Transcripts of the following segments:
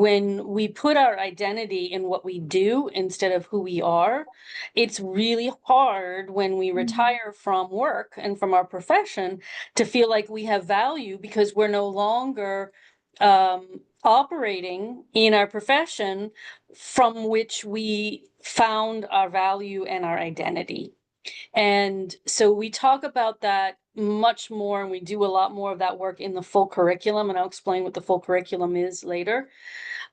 when we put our identity in what we do instead of who we are, it's really hard when we retire from work and from our profession to feel like we have value because we're no longer operating in our profession from which we found our value and our identity. And so we talk about that much more, and we do a lot more of that work in the full curriculum, and I'll explain what the full curriculum is later.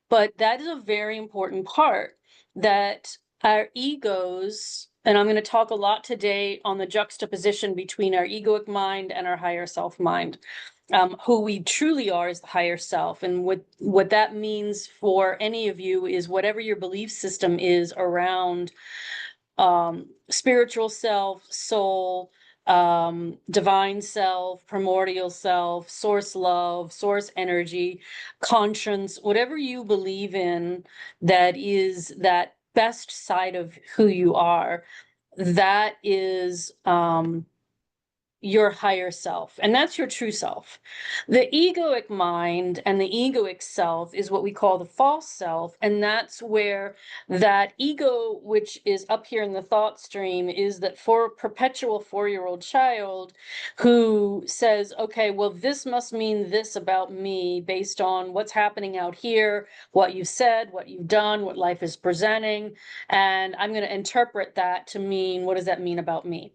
But that is a very important part, that our egos, and I'm going to talk a lot today on the juxtaposition between our egoic mind and our higher self mind. Who we truly are is the higher self. And what that means for any of you is whatever your belief system is around spiritual self, soul, divine self, primordial self, source love, source energy, conscience, whatever you believe in that is that best side of who you are, that is your higher self, and that's your true self. The egoic mind and the egoic self is what we call the false self, and that's where that ego, which is up here in the thought stream, is that for perpetual 4-year-old child who says, okay, well, this must mean this about me based on what's happening out here, what you've said, what you've done, what life is presenting, and I'm going to interpret that to mean, what does that mean about me?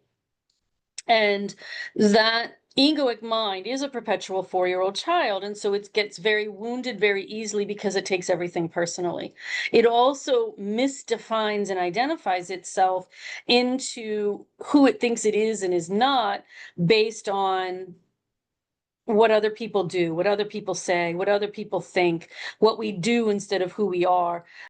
And that egoic mind is a perpetual 4-year-old child, and so it gets very wounded very easily because it takes everything personally. It also misdefines and identifies itself into who it thinks it is and is not based on what other people do, what other people say, what other people think, what we do instead of who we are.